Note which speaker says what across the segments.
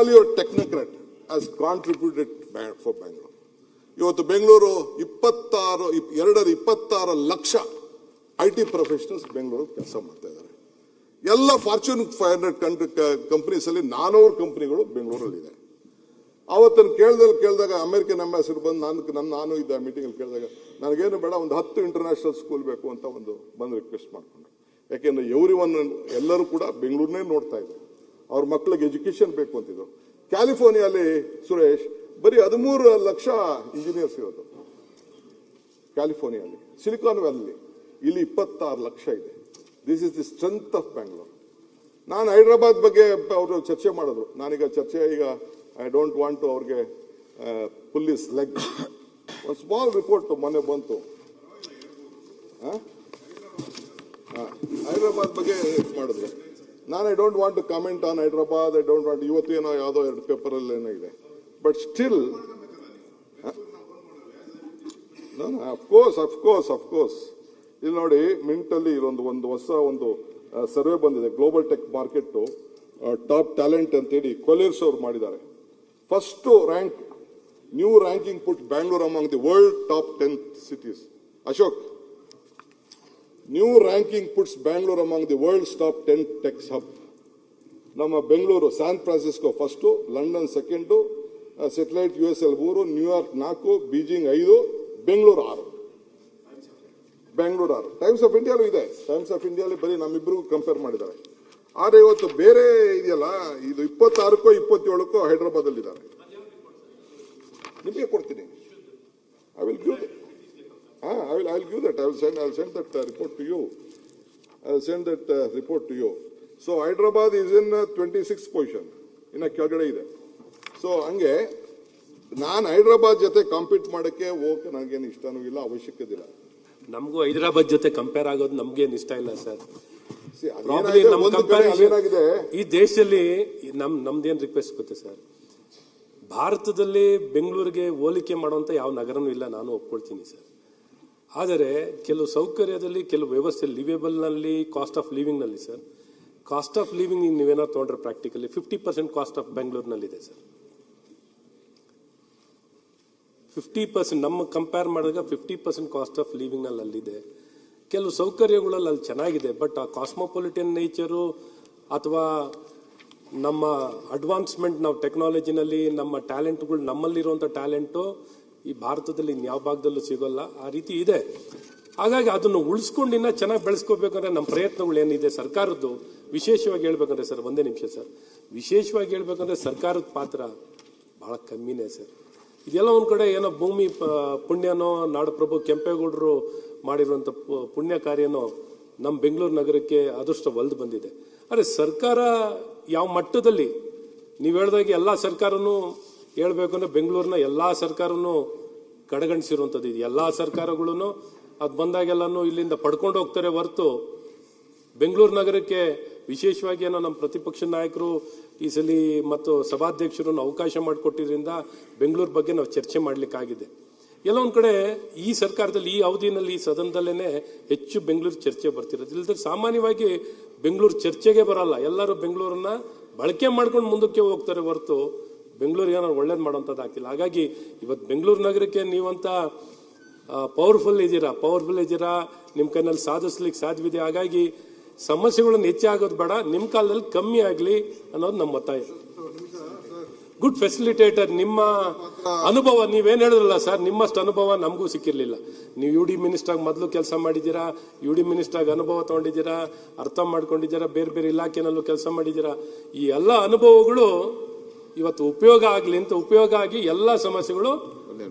Speaker 1: all your technocrat has contributed for Bangalore. ಇವತ್ತು Bengaluru 26 lakh IT professionals Bengaluru ಕೆಲಸ ಮಾಡ್ತಾ ಇದ್ದಾರೆ. ಎಲ್ಲ ಫಾರ್ಚೂನ್ 500 ಕಂಪನೀಸ್ ಅಲ್ಲಿ 400 ಕಂಪನಿಗಳು ಬೆಂಗಳೂರಲ್ಲಿ ಇದೆ. ಅವತ್ತನ್ನು ಕೇಳಿದಾಗ ಅಮೆರಿಕನ್ ಅಂಬಾಸಿಡರ್ ಬಂದು ನಾನು ಇದ್ದ ಮೀಟಿಂಗ್ ಅಲ್ಲಿ ಕೇಳಿದಾಗ ನನಗೇನು ಬೇಡ, ಒಂದು 10 ಇಂಟರ್ನ್ಯಾಷನಲ್ ಸ್ಕೂಲ್ ಬೇಕು ಅಂತ ಬಂದು ರಿಕ್ವೆಸ್ಟ್ ಮಾಡ್ಕೊಂಡು. ಯಾಕೆಂದ್ರೆ ಎಲ್ಲರೂ ಕೂಡ ಬೆಂಗಳೂರನ್ನೇ ನೋಡ್ತಾ ಇದ್ದಾರೆ, ಅವ್ರ ಮಕ್ಕಳಿಗೆ ಎಜುಕೇಶನ್ ಬೇಕು ಅಂತಿದ್ರು. ಕ್ಯಾಲಿಫೋರ್ನಿಯಾಲಿ ಸುರೇಶ್ ಬರೀ 13 ಲಕ್ಷ ಇಂಜಿನಿಯರ್ಸ್ ಇರೋದು ಕ್ಯಾಲಿಫೋರ್ನಿಯಾಲಿ. ಸಿಲಿಕಾನ್ ವ್ಯಾಲಿ ಇಲ್ಲಿ 26 ಲಕ್ಷ ಇದೆ. This is the strength of Bangalore. ನಾನು ಹೈದರಾಬಾದ್ ಬಗ್ಗೆ ಅವರು ಚರ್ಚೆ ಮಾಡಿದ್ರು. ನಾನೀಗ ಐ ಡೋಂಟ್ ವಾಂಟ್ ಟು ಅವ್ರಿಗೆ ಪುಲ್ಲಿಸ್ ಲೆಗ್. ಒಂದು ಸ್ಮಾಲ್ ರಿಪೋರ್ಟ್ ಮೊನ್ನೆ ಬಂತು ಹೈದರಾಬಾದ್ ಬಗ್ಗೆ ಮಾಡಿದ್ರು. ನಾನು I don't want to comment on Hyderabad. I don't want, ಇವತ್ತು ಏನೋ ಯಾವುದೋ 2 ಪೇಪರಲ್ಲಿ ಏನೋ ಇದೆ. ಬಟ್ ಸ್ಟಿಲ್ ಅಫ್ ಕೋರ್ಸ್ ಇಲ್ಲಿ ನೋಡಿ, ಮಿಂಟಲ್ಲಿ ಒಂದು ಹೊಸ ಸರ್ವೆ ಬಂದಿದೆ. Global tech market top talent ಅಂತೇಳಿ ಕೊಲೇರ್ಸ್ ಅವರು ಮಾಡಿದ್ದಾರೆ. First rank, new ranking put Bangalore among the world top 10 cities. Ashok, new ranking puts Bangalore among the world's top 10 techs hub. ನಮ್ಮ Bengaluru, San Francisco first, London second, satellite USL 3, New York 4, Beijing 5, Bengaluru 6. Times of ಇಂಡಿಯಾಲು ಇದೆ. Times of ಇಂಡಿಯಾಲಿ ಬರೀ ನಮ್ಮಿಬ್ಬರಿಗೂ compare ಮಾಡಿದ್ದಾರೆ. ಆದ್ರೆ ಇವತ್ತು ಬೇರೆ ಇದೆಯಲ್ಲ, ಇದು 26ಕ್ಕೋ 27ಕ್ಕೋ ಹೈದರಾಬಾದ್ ಅಲ್ಲಿ ಇದ್ದಾರೆ. ನಿಮಗೆ ಕೊಡ್ತೀನಿ. I will give that. I will send that report to you. So Hyderabad is in 26th position. ಇನ್ನ ಕೆಳಗಡೆ ಇದೆ. ಸೊ ಹಂಗೆ ನಾನು ಹೈದರಾಬಾದ್ ಜೊತೆ ಕಾಂಪೀಟ್ ಮಾಡಕ್ಕೆ ಹೋಗಕ್ಕೆ ನನಗೇನು ಇಷ್ಟನೂ ಇಲ್ಲ, ಅವಶ್ಯಕತೆ ಇಲ್ಲ.
Speaker 2: ನಮಗೂ ಹೈದರಾಬಾದ್ ಜೊತೆ ಕಂಪೇರ್ ಆಗೋದು ನಮ್ಗೇನು ಇಷ್ಟ ಇಲ್ಲ ಸರ್. ಈ ದೇಶದಲ್ಲಿ ನಮ್ದೇನ್ ರಿಕ್ವೆಸ್ಟ್ ಗೊತ್ತೆ ಸರ್, ಭಾರತದಲ್ಲಿ ಬೆಂಗಳೂರಿಗೆ ಹೋಲಿಕೆ ಮಾಡುವಂತ ಯಾವ ನಗರನೂ ಇಲ್ಲ, ನಾನು ಒಪ್ಕೊಳ್ತೀನಿ ಸರ್. ಆದರೆ ಕೆಲವು ಸೌಕರ್ಯದಲ್ಲಿ, ಕೆಲವು ವ್ಯವಸ್ಥೆ, ಲಿವೇಬಲ್ ನಲ್ಲಿ, ಕಾಸ್ಟ್ ಆಫ್ ಲಿವಿಂಗ್ ನಲ್ಲಿ ಸರ್, ಕಾಸ್ಟ್ ಆಫ್ ಲಿವಿಂಗ್ ನೀವೇನಾದ್ರು ತೊಗೊಂಡ್ರೆ ಪ್ರಾಕ್ಟಿಕಲಿ 50% ಕಾಸ್ಟ್ ಆಫ್ ಬೆಂಗಳೂರಿನಲ್ಲಿದೆ ಸರ್. 50% ನಮ್ಮ ಕಂಪೇರ್ ಮಾಡಿದಾಗ 50% ಕಾಸ್ಟ್ ಆಫ್ ಲಿವಿಂಗ್ ನಲ್ಲಿ ಅಲ್ಲಿದೆ. ಕೆಲವು ಸೌಕರ್ಯಗಳಲ್ಲಿ ಅಲ್ಲಿ ಚೆನ್ನಾಗಿದೆ, ಬಟ್ ಆ ಕಾಸ್ಮೋಪಾಲಿಟನ್ ನೇಚರು ಅಥವಾ ನಮ್ಮ ಅಡ್ವಾನ್ಸ್ಮೆಂಟ್, ನಾವು ಟೆಕ್ನಾಲಜಿನಲ್ಲಿ ನಮ್ಮ ಟ್ಯಾಲೆಂಟ್ಗಳು, ನಮ್ಮಲ್ಲಿರುವಂಥ ಟ್ಯಾಲೆಂಟು ಈ ಭಾರತದಲ್ಲಿ ಇನ್ಯಾವ ಭಾಗದಲ್ಲೂ ಸಿಗೋಲ್ಲ, ಆ ರೀತಿ ಇದೆ. ಹಾಗಾಗಿ ಅದನ್ನು ಉಳಿಸ್ಕೊಂಡು ಇನ್ನೂ ಚೆನ್ನಾಗಿ ಬೆಳೆಸ್ಕೋಬೇಕಂದ್ರೆ ನಮ್ಮ ಪ್ರಯತ್ನಗಳು ಏನಿದೆ ಸರ್ಕಾರದ್ದು, ವಿಶೇಷವಾಗಿ ಹೇಳ್ಬೇಕಂದ್ರೆ ಸರ್, ಒಂದೇ ನಿಮಿಷ ಸರ್, ವಿಶೇಷವಾಗಿ ಹೇಳ್ಬೇಕಂದ್ರೆ ಸರ್ಕಾರದ ಪಾತ್ರ ಬಹಳ ಕಮ್ಮಿನೇ ಸರ್. ಇದೆಲ್ಲ ಒಂದ್ ಕಡೆ ಏನೋ ಭೂಮಿ ಪುಣ್ಯನೋ, ನಾಡಪ್ರಭು ಕೆಂಪೇಗೌಡರು ಮಾಡಿರುವಂತ ಪುಣ್ಯ ಕಾರ್ಯನೋ ನಮ್ಮ ಬೆಂಗಳೂರು ನಗರಕ್ಕೆ ಅದೃಷ್ಟ ಒಲ್ದು ಬಂದಿದೆ. ಆದರೆ ಸರ್ಕಾರ ಯಾವ ಮಟ್ಟದಲ್ಲಿ, ನೀವು ಹೇಳಿದಾಗ ಎಲ್ಲಾ ಸರ್ಕಾರನೂ ಹೇಳ್ಬೇಕು ಅಂದ್ರೆ ಬೆಂಗಳೂರಿನ ಎಲ್ಲಾ ಸರ್ಕಾರನೂ ಕಡೆಗಣಿಸಿರುವಂಥದ್ದು ಇದೆ. ಎಲ್ಲಾ ಸರ್ಕಾರಗಳು ಅದು ಬಂದಾಗೆಲ್ಲಾನು ಇಲ್ಲಿಂದ ಪಡ್ಕೊಂಡು ಹೋಗ್ತಾರೆ ಹೊರತು ಬೆಂಗಳೂರು ನಗರಕ್ಕೆ ವಿಶೇಷವಾಗಿ ಏನೋ ನಮ್ಮ ಪ್ರತಿಪಕ್ಷ ನಾಯಕರು ಈ ಸಲ ಮತ್ತು ಸಭಾಧ್ಯಕ್ಷರನ್ನು ಅವಕಾಶ ಮಾಡಿಕೊಟ್ಟಿದ್ರಿಂದ ಬೆಂಗಳೂರು ಬಗ್ಗೆ ನಾವು ಚರ್ಚೆ ಮಾಡ್ಲಿಕ್ಕಾಗಿದೆ. ಎಲ್ಲ ಒಂದ್ ಕಡೆ ಈ ಸರ್ಕಾರದಲ್ಲಿ, ಈ ಅವಧಿನಲ್ಲಿ, ಈ ಸದನದಲ್ಲೇನೆ ಹೆಚ್ಚು ಬೆಂಗಳೂರು ಚರ್ಚೆ ಬರ್ತಿರೋದು. ಇಲ್ಲದ್ರೆ ಸಾಮಾನ್ಯವಾಗಿ ಬೆಂಗಳೂರು ಚರ್ಚೆಗೆ ಬರಲ್ಲ. ಎಲ್ಲರೂ ಬೆಂಗಳೂರನ್ನ ಬಳಕೆ ಮಾಡ್ಕೊಂಡು ಮುಂದಕ್ಕೆ ಹೋಗ್ತಾರೆ ಹೊರತು ಬೆಂಗಳೂರಿಗೆ ಏನಾದ್ರು ಒಳ್ಳೇದು ಮಾಡೋಂಥದ್ದು ಆಗ್ತಿಲ್ಲ. ಹಾಗಾಗಿ ಇವತ್ತು ಬೆಂಗಳೂರು ನಗರಕ್ಕೆ ನೀವಂತ ಪವರ್ಫುಲ್ ಇದ್ದೀರಾ, ನಿಮ್ಮ ಕೈನಲ್ಲಿ ಸಾಧಿಸ್ಲಿಕ್ಕೆ ಸಾಧ್ಯವಿದೆ. ಹಾಗಾಗಿ ಸಮಸ್ಯೆಗಳನ್ನು ಹೆಚ್ಚಾಗೋದು ಬೇಡ, ನಿಮ್ಮ ಕಾಲದಲ್ಲಿ ಕಮ್ಮಿ ಆಗಲಿ ಅನ್ನೋದು ನಮ್ಮ ಒತ್ತಾಯ. ಗುಡ್ ಫೆಸಿಲಿಟೇಟರ್, ನಿಮ್ಮ ಅನುಭವ ನೀವೇನು ಹೇಳಿದ್ರಲ್ಲ ಸರ್, ನಿಮ್ಮಷ್ಟು ಅನುಭವ ನಮಗೂ ಸಿಕ್ಕಿರ್ಲಿಲ್ಲ. ನೀವು UD ಮಿನಿಸ್ಟರ್ ಆಗಿ ಮೊದಲು ಕೆಲಸ ಮಾಡಿದ್ದೀರಾ, UD ಮಿನಿಸ್ಟರ್ ಆಗಿ ಅನುಭವ ತಗೊಂಡಿದ್ದೀರಾ, ಅರ್ಥ ಮಾಡ್ಕೊಂಡಿದ್ದೀರಾ, ಬೇರೆ ಬೇರೆ ಇಲಾಖೆನಲ್ಲೂ ಕೆಲಸ ಮಾಡಿದ್ದೀರಾ. ಈ ಎಲ್ಲ ಅನುಭವಗಳು ಇವತ್ತು ಉಪಯೋಗ ಆಗಲಿ ಅಂತ, ಉಪಯೋಗ ಆಗಿ ಎಲ್ಲ ಸಮಸ್ಯೆಗಳು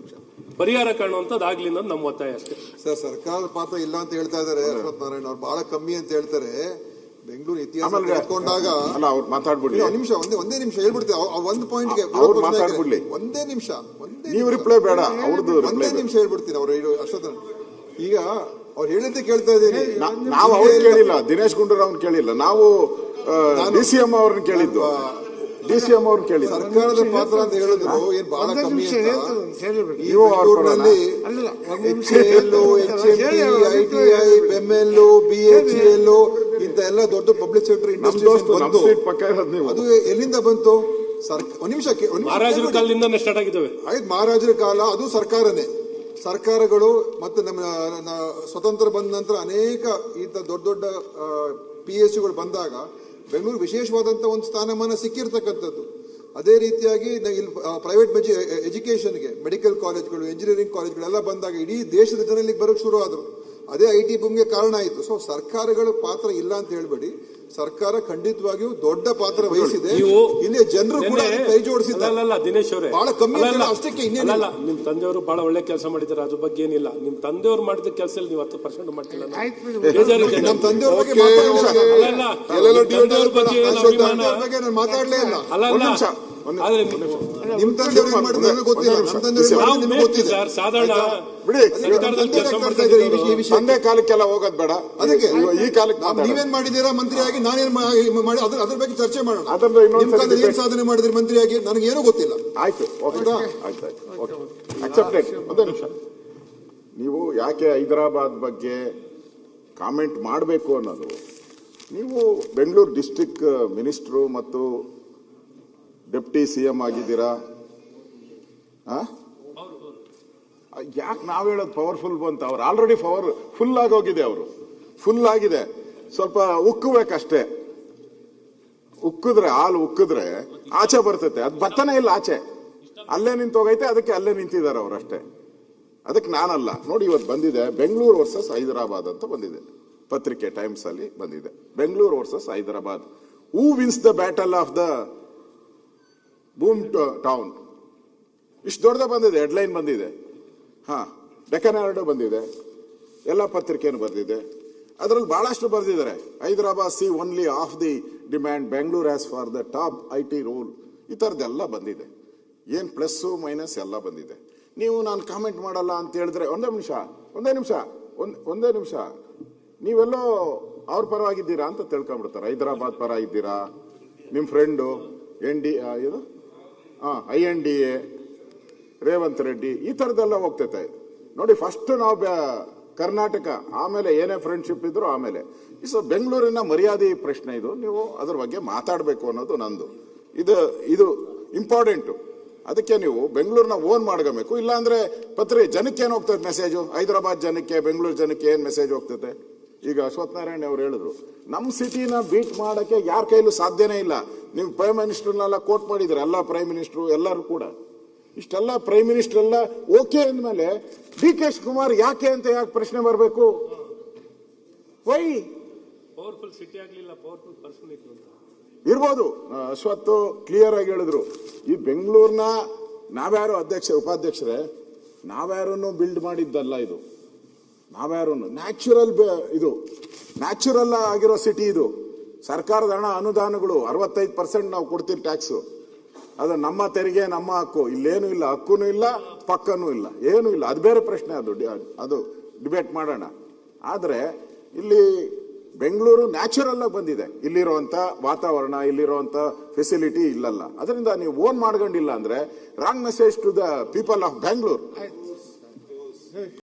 Speaker 2: ಪರಿಹಾರ ಕಾಣುವಂತದ್ದಾಗ್ಲಿ ಅನ್ನೋದು ನಮ್ಮ ಒತ್ತಾಯ ಅಷ್ಟೇ
Speaker 3: ಸರ್. ಸರ್ಕಾರದ ಪಾತ್ರ ಇಲ್ಲ ಅಂತ ಹೇಳ್ತಾ ಇದ್ದಾರೆ ಅಶ್ವಥ್ ನಾರಾಯಣ ಅವ್ರು, ಬಹಳ ಕಮ್ಮಿ ಅಂತ ಹೇಳ್ತಾರೆ. ಬೆಂಗಳೂರು ಇತಿಹಾಸ ತಿಳ್ಕೊಂಡಾಗ ಒಂದೇ ನಿಮಿಷ ಹೇಳ್ಬಿಡ್ತೀವಿ. ಒಂದು ಪಾಯಿಂಟ್ಗೆ ಒಂದೇ ನಿಮಿಷ ಹೇಳ್ಬಿಡ್ತೀನಿ. ಅವರು ಅಶ್ವಥ್ ಈಗ ಅವ್ರು ಹೇಳಿದ್ದೆ ಕೇಳ್ತಾ ಇದ್ದೀನಿ.
Speaker 1: ನಾವು ಅವ್ರು ಕೇಳಿಲ್ಲ, ದಿನೇಶ್ ಗುಂಡೂರಾವ್ ಅವ್ರನ್ನ ಕೇಳಿಲ್ಲ, ನಾವು DCM ಅವ್ರನ್ನ ಕೇಳಿದ್ದು. DCM ಅವ್ರನ್ನ ಕೇಳಿ
Speaker 3: ಸರ್ಕಾರದ ಪಾತ್ರ ಅಂತ ಹೇಳಿದ್ರು ಏನ್ ಬಹಳ ಕಮ್ಮಿ. ITI, BML, BHEL ಇಂತ ಎಲ್ಲ ದೊಡ್ಡ ಪಬ್ಲಿಕ್ ಸೆಕ್ಟರ್ ಇಂಡಸ್ಟ್ರೀಸ್ ಅದು ಎಲ್ಲಿಂದ ಬಂತು? ಒಂದ್ ನಿಮಿಷ
Speaker 2: ಮಹಾರಾಜರ ಕಾಲದಿಂದನೇ ಸ್ಟಾರ್ಟ್ ಆಗಿದ್ದಾವೆ.
Speaker 3: ಆಯ್ತು, ಮಹಾರಾಜರ ಕಾಲ ಅದು ಸರ್ಕಾರನೇ. ಸರ್ಕಾರಗಳು ಮತ್ತೆ ನಮ್ಮ ಸ್ವತಂತ್ರ ಬಂದ ನಂತರ ಅನೇಕ ಇಂಥ ದೊಡ್ಡ ದೊಡ್ಡ PSUಗಳು ಬಂದಾಗ ಬೆಂಗಳೂರು ವಿಶೇಷವಾದಂಥ ಒಂದು ಸ್ಥಾನಮಾನ ಸಿಕ್ಕಿರ್ತಕ್ಕಂಥದ್ದು. ಅದೇ ರೀತಿಯಾಗಿ ಇಲ್ಲಿ ಪ್ರೈವೇಟ್ ಎಜುಕೇಷನ್ಗೆ ಮೆಡಿಕಲ್ ಕಾಲೇಜ್ಗಳು, ಇಂಜಿನಿಯರಿಂಗ್ ಕಾಲೇಜ್ಗಳೆಲ್ಲ ಬಂದಾಗ ಇಡೀ ದೇಶದ ಜನ ಇಲ್ಲಿಗೆ ಬರೋಕ್ಕೆ ಶುರು ಆದರು. ಅದೇ IT ಬೂಮ್ಗೆ ಕಾರಣ ಆಯಿತು. ಸೊ ಸರ್ಕಾರಗಳ ಪಾತ್ರ ಇಲ್ಲ ಅಂತ ಹೇಳ್ಬೇಡಿ, ಸರ್ಕಾರ ಖಂಡಿತವಾಗಿಯೂ ದೊಡ್ಡ ಪಾತ್ರ ವಹಿಸಿದೆ. ಇಲ್ಲಿ ಜನರು ಕೂಡ ಕೈ ಜೋಡಿಸಿದ್ದಾರೆ.
Speaker 2: ದಿನೇಶ್ ಅವರೇ,
Speaker 3: ಬಹಳ ಕಮ್ಮಿ ಅಷ್ಟಕ್ಕೆ. ಇನ್ನೇನಲ್ಲ,
Speaker 2: ನಿಮ್ ತಂದೆಯವರು ಬಹಳ ಒಳ್ಳೆ ಕೆಲಸ ಮಾಡಿದ್ದಾರೆ, ಅದ್ರ ಬಗ್ಗೆ ಏನಿಲ್ಲ. ನಿಮ್ ತಂದೆಯವರು ಮಾಡಿದ ಕೆಲಸ ನೀವು 10% ಮಾಡ್ತಿಲ್ಲ.
Speaker 3: ನಮ್ಮ ತಂದೆಯವ್ರ ಬಗ್ಗೆ ನಾನು ಮಾತಾಡ್ಲೇ ಇಲ್ಲ.
Speaker 2: ಆದ್ರೆ
Speaker 3: ನಿಮ್ ತಂದೆಯವ್ರು ಮಾಡಿದ್ರೆ ನನಗೆ ಗೊತ್ತಿಲ್ಲ, ನಮ್ಮ ತಂದೆಯವ್ರು ನಿಮ್ಗೆ ಗೊತ್ತಿದೆ.
Speaker 2: ಸಾಧಾರಣ
Speaker 1: ಬಿಡಿ, ತಂದೆ ಕಾಲಕ್ಕೆಲ್ಲ ಹೋಗೋದ್ ಬೇಡ, ಅದಕ್ಕೆ ಈ ಕಾಲಕ್ಕೆ
Speaker 3: ನೀವೇನ್ ಮಾಡಿದೀರಾ ಮಂತ್ರಿಯಾಗಿ, ನಾನೇನ್ ಮಾಡಿ ಅದ್ರ ಬಗ್ಗೆ ಚರ್ಚೆ ಮಾಡೋಣ.
Speaker 1: ಅದನ್ನ
Speaker 3: ಏನ್ ಸಾಧನೆ ಮಾಡಿದ್ರಿ ಮಂತ್ರಿಯಾಗಿ ನನಗೇನೂ ಗೊತ್ತಿಲ್ಲ.
Speaker 1: ಆಯ್ತು, ಅಕ್ಸೆಪ್ಟೆಡ್. ಒಂದೇ ನಿಮಿಷ, ನೀವು ಯಾಕೆ ಹೈದರಾಬಾದ್ ಬಗ್ಗೆ ಕಾಮೆಂಟ್ ಮಾಡಬೇಕು ಅನ್ನೋದು, ನೀವು ಬೆಂಗಳೂರು ಡಿಸ್ಟ್ರಿಕ್ಟ್ ಮಿನಿಸ್ಟ್ರು ಮತ್ತು ಡೆಪ್ಟಿ CM ಆಗಿದ್ದೀರಾ. ಯಾಕೆ ನಾವು ಹೇಳೋದು ಪವರ್ಫುಲ್ ಬಂತ? ಅವ್ರು ಆಲ್ರೆಡಿ ಫುಲ್ ಆಗೋಗಿದೆ, ಅವರು ಫುಲ್ ಆಗಿದೆ. ಸ್ವಲ್ಪ ಉಕ್ಕಬೇಕಷ್ಟೇ, ಹಾಲು ಉಕ್ಕಿದ್ರೆ ಆಚೆ ಬರ್ತೈತೆ, ಅದು ಬರ್ತಾನೆ ಇಲ್ಲ ಆಚೆ, ಅಲ್ಲೇ ನಿಂತು ಹೋಗೈತೆ. ಅದಕ್ಕೆ ಅಲ್ಲೇ ನಿಂತಿದ್ದಾರೆ ಅವರಷ್ಟೇ. ಅದಕ್ಕೆ ನಾನಲ್ಲ ನೋಡಿ, ಇವತ್ತು ಬಂದಿದೆ ಬೆಂಗಳೂರು ವರ್ಸಸ್ ಹೈದರಾಬಾದ್ ಅಂತ ಬಂದಿದೆ, ಪತ್ರಿಕೆ ಟೈಮ್ಸ್ ಅಲ್ಲಿ ಬಂದಿದೆ. Bengaluru versus Hyderabad, who wins the battle of the boom town. ಇಷ್ಟು ದೊಡ್ಡದ ಬಂದಿದೆ, ಹೆಡ್ಲೈನ್ ಬಂದಿದೆ. ಡೆಕ್ಕನ್ ಹೆರಾಲ್ಡ್ ಬಂದಿದೆ, ಎಲ್ಲ ಪತ್ರಿಕೆಯನ್ನು ಬರೆದಿದೆ. ಅದರಲ್ಲಿ ಬಹಳಷ್ಟು ಬರೆದಿದ್ದಾರೆ. Hyderabad see only of the demand, Bengaluru as far the top IT role, ಈ ಥರದ್ದೆಲ್ಲ ಬಂದಿದೆ. ಏನು ಪ್ಲಸ್ಸು ಮೈನಸ್ ಎಲ್ಲ ಬಂದಿದೆ. ನೀವು ನಾನು ಕಾಮೆಂಟ್ ಮಾಡಲ್ಲ ಅಂತ ಹೇಳಿದ್ರೆ, ಒಂದೇ ನಿಮಿಷ, ನೀವೆಲ್ಲೋ ಅವ್ರ ಪರವಾಗಿದ್ದೀರಾ ಅಂತ ತಿಳ್ಕೊಂಡ್ಬಿಡ್ತಾರೆ. ಹೈದರಾಬಾದ್ ಪರ ಇದ್ದೀರಾ, ನಿಮ್ಮ ಫ್ರೆಂಡು INDA ರೇವಂತ್ ರೆಡ್ಡಿ, ಈ ಥರದ್ದೆಲ್ಲ ಹೋಗ್ತೈತೆ ನೋಡಿ. ಫಸ್ಟ್ ನಾವು ಕರ್ನಾಟಕ, ಆಮೇಲೆ ಏನೇ ಫ್ರೆಂಡ್ಶಿಪ್ ಇದ್ರು ಆಮೇಲೆ. ಸೊ ಬೆಂಗಳೂರಿನ ಮರ್ಯಾದೆ ಪ್ರಶ್ನೆ ಇದು, ನೀವು ಅದ್ರ ಬಗ್ಗೆ ಮಾತಾಡಬೇಕು ಅನ್ನೋದು ನಂದು. ಇದು ಇಂಪಾರ್ಟೆಂಟು. ಅದಕ್ಕೆ ನೀವು ಬೆಂಗಳೂರನ್ನ ಓನ್ ಮಾಡ್ಕೋಬೇಕು. ಇಲ್ಲಾಂದ್ರೆ ಜನಕ್ಕೆ ಏನು ಹೋಗ್ತದೆ ಮೆಸೇಜು? ಹೈದರಾಬಾದ್ ಜನಕ್ಕೆ, ಬೆಂಗಳೂರು ಜನಕ್ಕೆ ಏನು ಮೆಸೇಜ್ ಹೋಗ್ತದೆ? ಈಗ ಅಶ್ವಥ್ ನಾರಾಯಣ್ ಅವ್ರು ಹೇಳಿದ್ರು, ನಮ್ಮ ಸಿಟಿನ ಬೀಟ್ ಮಾಡಕ್ಕೆ ಯಾರ ಕೈಲೂ ಸಾಧ್ಯನೇ ಇಲ್ಲ. ನೀವು ಪ್ರೈಮ್ ಮಿನಿಸ್ಟರ್ನೆಲ್ಲ ಕೋಟ್ ಮಾಡಿದ್ರೆ, ಎಲ್ಲ ಪ್ರೈಮ್ ಮಿನಿಸ್ಟ್ರು ಎಲ್ಲರೂ ಕೂಡ, ಇಷ್ಟೆಲ್ಲ ಪ್ರೈಮ್ ಮಿನಿಸ್ಟರ್ ಎಲ್ಲ ಓಕೆ ಅಂದ್ಮೇಲೆ DK ಶಿವಕುಮಾರ್ ಯಾಕೆ ಪ್ರಶ್ನೆ ಬರಬೇಕು? ವೈ?
Speaker 2: ಪವರ್ಫುಲ್ ಸಿಟಿ ಆಗ್ಲಿಲ್ಲ, ಪವರ್ಫುಲ್ ಪರ್ಸನ್ ಇತ್ತು ಅಂತ
Speaker 1: ಇರ್ಬೋದು. ಅಶ್ವಥ್ ಕ್ಲಿಯರ್ ಆಗಿ ಹೇಳಿದ್ರು, ಈ ಬೆಂಗಳೂರಿನ ನಾವ್ಯಾರು ಉಪಾಧ್ಯಕ್ಷರೇ, ನಾವ್ಯಾರನ್ನು ಬಿಲ್ಡ್ ಮಾಡಿದ್ದಲ್ಲ ಇದು. ನಾವ್ಯಾರನ್ನು ನ್ಯಾಚುರಲ್ ಆಗಿರೋ ಸಿಟಿ ಇದು. ಸರ್ಕಾರದ ಹಣ, ಅನುದಾನಗಳು 65% ನಾವು ಕೊಡ್ತೀವಿ ಟ್ಯಾಕ್ಸ್. ಅದು ನಮ್ಮ ತೆರಿಗೆ, ನಮ್ಮ ಹಕ್ಕು. ಇಲ್ಲೇನು ಇಲ್ಲ, ಹಕ್ಕೂ ಇಲ್ಲ, ಪಕ್ಕನೂ ಇಲ್ಲ, ಏನೂ ಇಲ್ಲ. ಅದು ಬೇರೆ ಪ್ರಶ್ನೆ, ಅದು ಡಿಬೇಟ್ ಮಾಡೋಣ. ಆದರೆ ಇಲ್ಲಿ ಬೆಂಗಳೂರು ನ್ಯಾಚುರಲ್ ಆಗಿ ಬಂದಿದೆ. ಇಲ್ಲಿರುವಂತ ವಾತಾವರಣ, ಇಲ್ಲಿರುವಂತ ಫೆಸಿಲಿಟಿ ಇಲ್ಲಲ್ಲ. ಅದರಿಂದ ನೀವು ಓನ್ ಮಾಡ್ಕೊಂಡಿಲ್ಲ ಅಂದ್ರೆ wrong message to the people of Bangalore.